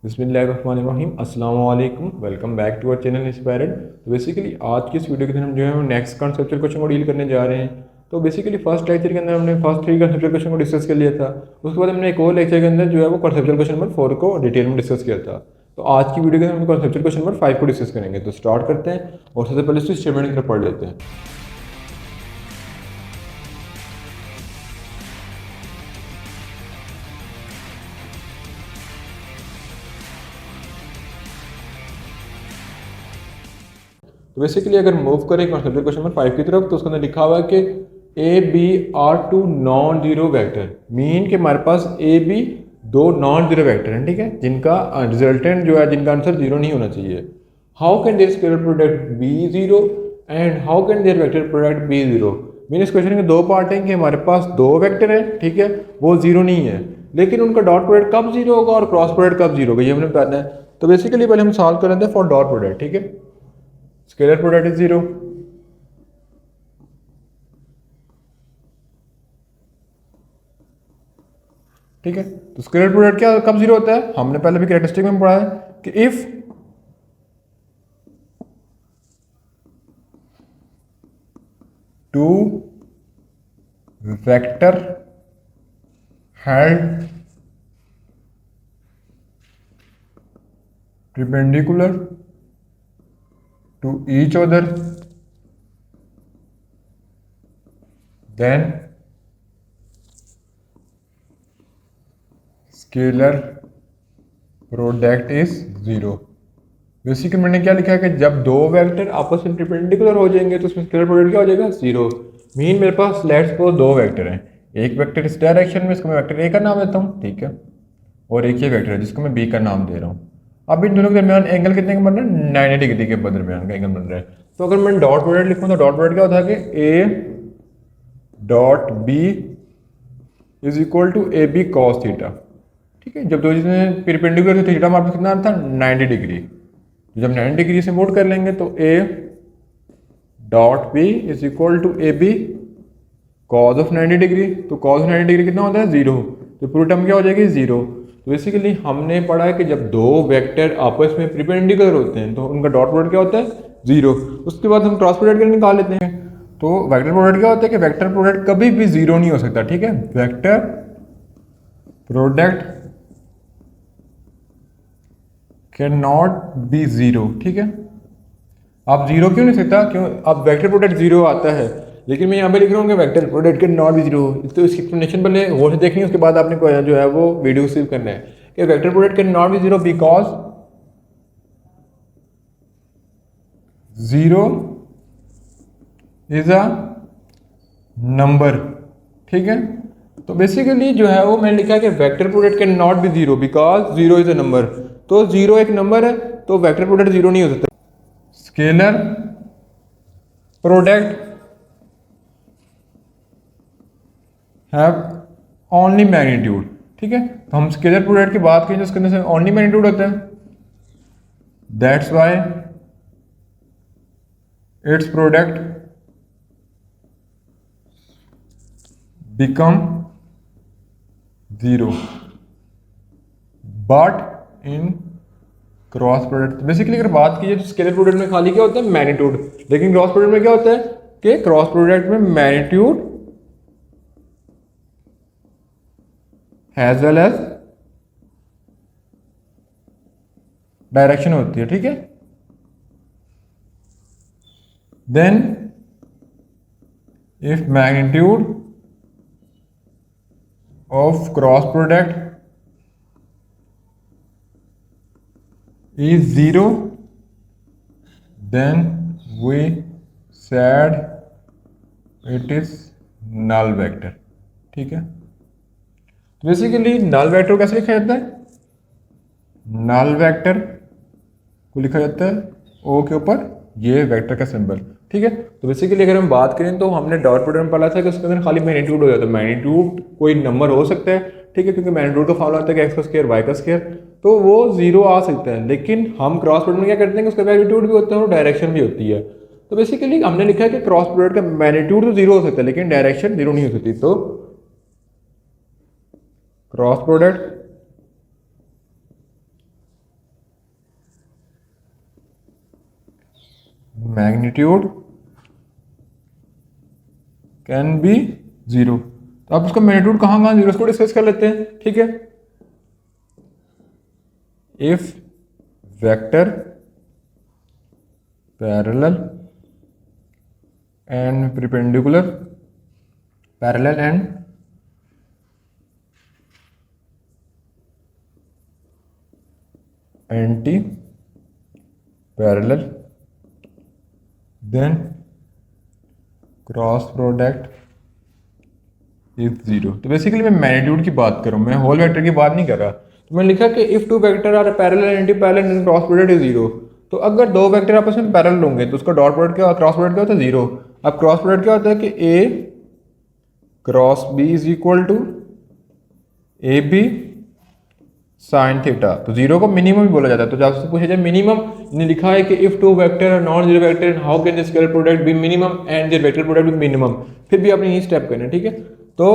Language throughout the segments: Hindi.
बिस्मिल्लाहिर्रहमानिर्रहीम अस्सलाम वालेकुम, welcome back to our channel inspired. तो बेसिकली आज की इस वीडियो के अंदर हम जो है नेक्स्ट कॉन्सेप्चुअल क्वेश्चन को डील करने जा रहे हैं। तो बेसिकली फर्स्ट लेक्चर के अंदर हमने फर्स्ट 3 कॉन्सेप्चुअल क्वेश्चन को डिस्कस कर लिया था। उसके बाद हमने एक और लेक्चर के अंदर जो है वो कॉन्सेप्चुअल क्वेश्चन नंबर 4 को डिटेल में डिस्कस किया था। तो आज की वीडियो के अंदर हम कॉन्सेप्चुअल क्वेश्चन नंबर 5 को डिस्कस करेंगे। तो स्टार्ट करते हैं और सबसे पहले इसकी स्टेटमेंट की तरफ पढ़ लेते हैं। तो बेसिकली अगर मूव करें कॉन्सेप्चुअल क्वेश्चन नंबर 5 की तरफ, तो उसके अंदर लिखा हुआ है कि A B are two non zero vector. Mean के हमारे पास ए बी दो नॉन जीरो वैक्टर हैं, ठीक है, जिनका रिजल्टेंट जो है, जिनका आंसर जीरो नहीं होना चाहिए। How can there scalar product be zero and how can there vector product be zero. Mean इस क्वेश्चन के दो पार्ट हैं कि हमारे पास दो वेक्टर हैं, ठीक है, वो जीरो नहीं है, लेकिन उनका डॉट प्रोडक्ट कब जीरो होगा और क्रॉस प्रोडक्ट कब जीरो होगा, ये हमने बताना है। तो बेसिकली पहले हम सॉल्व कर लेते हैं फॉर डॉट प्रोडक्ट, ठीक है। स्केलर प्रोडक्ट इज जीरो, ठीक है। तो स्केलर प्रोडक्ट क्या कब जीरो होता है, हमने पहले भी कैरेक्टरिस्टिक में पढ़ा है कि if two vector had perpendicular to each other, then scalar product is zero। Basically मैंने क्या लिखा है कि जब दो वेक्टर आपस में परपेंडिकुलर हो जाएंगे तो उसमें स्केलर प्रोडक्ट क्या हो जाएगा, जीरो। मीन मेरे पास लेट्स सपोज दो वेक्टर हैं, एक वेक्टर इस डायरेक्शन में, इसको मैं वेक्टर ए का नाम देता हूँ, ठीक है, और एक ये वेक्टर है जिसको मैं बी का नाम दे रहा हूँ। अब इन दोनों के दरमियान एंगल कितने का बन रहा है, 90 डिग्री के दरमियान का एंगल बन रहा है। तो अगर मैं डॉट प्रोडक्ट लिखूँ तो डॉट प्रोडक्ट क्या होता है कि A dot B is equal to A B cos theta, ठीक है। जब दो चीज़ें परपेंडिकुलर थे, थीटा हमारे पास कितना आ रहा था, 90 डिग्री। जब 90 डिग्री से मूव कर लेंगे तो A dot B is equal to A B cos of 90 degree. तो कॉज ऑफ 90 डिग्री कितना होता है, जीरो। तो पूरी टर्म क्या हो जाएगी, जीरो। तो बेसिकली हमने पढ़ा है कि जब दो वेक्टर आपस में परपेंडिकुलर होते हैं तो उनका डॉट प्रोडक्ट क्या होता है, जीरो। उसके बाद हम क्रॉस प्रोडक्ट निकाल लेते हैं। तो वेक्टर प्रोडक्ट क्या होता है कि वेक्टर प्रोडक्ट कभी भी जीरो नहीं हो सकता, ठीक है। Vector product can not be zero, ठीक है। आप जीरो क्यों नहीं सकता, क्यों, अब वेक्टर प्रोडक्ट जीरो आता है, लेकिन मैं यहाँ पे लिख रहा हूँ कि vector product can not be zero. तो इसकी एक्सप्लेनेशन पहले गौर से देखनी है, उसके बाद आपने जो है वो वीडियो सेव करना है कि vector product can not be zero because zero is a number, ठीक है। तो बेसिकली जो है वो मैंने लिखा है कि vector product can not be zero because zero is a number. तो जीरो एक नंबर है, तो वेक्टर प्रोडक्ट जीरो नहीं हो सकता। Scalar product have only magnitude, ठीक है। तो हम स्केलर प्रोडक्ट की बात करें तो उसके अंदर से ओनली मैग्नीट्यूड होता है, that's why it's product become zero but in cross product. Basically अगर बात की जाए तो स्केलर प्रोडक्ट में खाली क्या होता है, मैग्नीट्यूड, लेकिन क्रॉस प्रोडक्ट में क्या होता है कि क्रॉस प्रोडक्ट में magnitude as well as direction होती है, ठीक है। Then if magnitude of cross product is zero, then we said it is null vector, ठीक है। तो बेसिकली नल वेक्टर कैसे लिखा जाता है, नल वेक्टर को लिखा जाता है ओ के ऊपर ये वेक्टर का सिंबल, ठीक है। तो बेसिकली अगर हम बात करें तो हमने डॉट प्रोडक्ट में पढ़ा था कि उसके अंदर खाली मैग्नीट्यूड हो जाता है। मैग्नीट्यूड कोई नंबर हो सकता है, ठीक है, क्योंकि मैग्नीट्यूड का फॉर्मूला होता है कि एक्स का स्क्वायर वाई का स्क्वायर, तो वो जीरो आ सकता है। लेकिन हम क्रॉस प्रोडक्ट में क्या करते हैं कि उसका मैग्नीट्यूड भी होता है और डायरेक्शन भी होती है। तो बेसिकली हमने लिखा है कि क्रॉस प्रोडक्ट का मैग्नीट्यूड तो जीरो हो सकता है लेकिन डायरेक्शन जीरो नहीं हो सकती। तो cross product magnitude can be zero. तो आप उसका मैग्नीट्यूड कहाँ कहाँ जीरो, उसको डिस्कस कर लेते हैं, ठीक है। If vector parallel and perpendicular, parallel and anti parallel, then cross product is zero. तो बेसिकली मैं मैग्नीट्यूड की बात कर रहा हूँ, मैं होल वेक्टर की बात नहीं कर रहा। तो मैंने लिखा कि if two vector are parallel anti parallel and cross product is zero. तो अगर दो वेक्टर आपस में पैरेलल होंगे तो उसका डॉट प्रोडक्ट क्या, क्रॉस प्रोडक्ट क्या होता है, जीरो। अब क्रॉस प्रोडक्ट क्या होता है कि A cross B is equal to A B sine theta. तो जीरो को मिनिमम भी बोला जाता है। तो जब आपसे पूछा जाए मिनिमम, ने लिखा है कि if two vector are non zero vector how can the scalar product be minimum and the vector product be minimum. फिर भी आपने यही स्टेप करना है, ठीक है। तो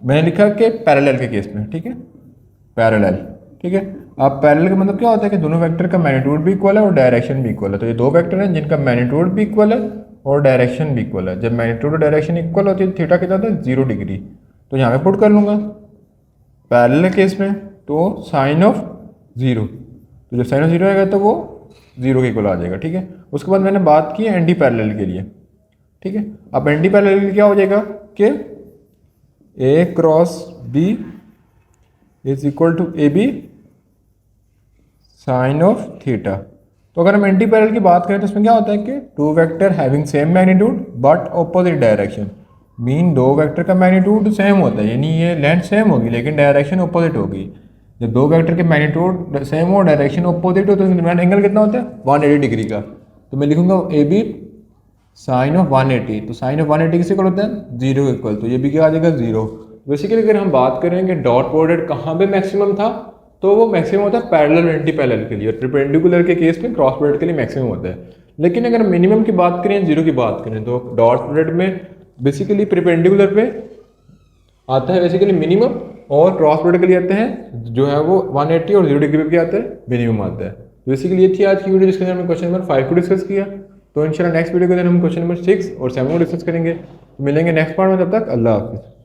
मैंने लिखा कि पैरेलल के केस में, ठीक है, पैरेलल, ठीक है। अब पैरेलल का मतलब क्या होता है कि दोनों वेक्टर का मैग्नीट्यूड भी इक्वल है और डायरेक्शन भी इक्वल है। तो ये दो वेक्टर हैं जिनका मैग्नीट्यूड भी इक्वल है और डायरेक्शन भी इक्वल है। जब मैग्नीट्यूड और डायरेक्शन इक्वल होती है थीटा कितना होता है, 0 डिग्री। तो यहाँ पे पुट कर लूँगा पैरेलल केस में, तो साइन ऑफ जीरो, तो जब साइन ऑफ जीरो आएगा तो वो जीरो के इक्वल आ जाएगा, ठीक है। उसके बाद मैंने बात की एंटी पैरेलल के लिए, ठीक है। अब एंटी पैरेलल के लिए क्या हो जाएगा कि A cross B is equal to A B sine of theta. तो अगर हम एंटी पैरेलल की बात करें तो इसमें क्या होता है कि two vector having same magnitude but opposite direction, mean दो वेक्टर का मैग्नीट्यूड सेम होता है, यानी ये लेंथ सेम होगी लेकिन डायरेक्शन ऑपोजिट होगी। जब दो वेक्टर के मैग्नीट्यूड सेम हो डायरेक्शन ऑपोजिट हो तो इनके दरमियान एंगल कितना होता है, 180 डिग्री का। तो मैं लिखूंगा ए बी साइन ऑफ 180। तो साइन ऑफ 180 किसके इक्वल होता है, जीरो के इक्वल। तो ये भी क्या आ जाएगा, जीरो। बेसिकली अगर हम बात करें कि डॉट प्रोडक्ट कहाँ पे मैक्सिमम था, तो वो मैक्सिमम होता है पैरेलल एंटी पैरेलल के लिए, और परपेंडिकुलर के केस में क्रॉस प्रोडक्ट के लिए मैक्सिमम होता है। लेकिन अगर मिनिमम की बात करें, जीरो की बात करें, तो डॉट प्रोडक्ट में बेसिकली परपेंडिकुलर पे आता है बेसिकली मिनिमम, और क्रॉस प्रोडक्ट के लिए आते हैं जो है वो 180 और 0 डिग्री पे आता है, मिनिमम आता है। बेसिकली ये थी आज की वीडियो जिसके अंदर हमने क्वेश्चन नंबर 5 को डिस्कस किया। तो इंशाल्लाह नेक्स्ट वीडियो के अंदर हम क्वेश्चन नंबर 6 और 7 को डिस्कस करेंगे। मिलेंगे नेक्स्ट पार्ट में, तब तक अल्लाह हाफिज़।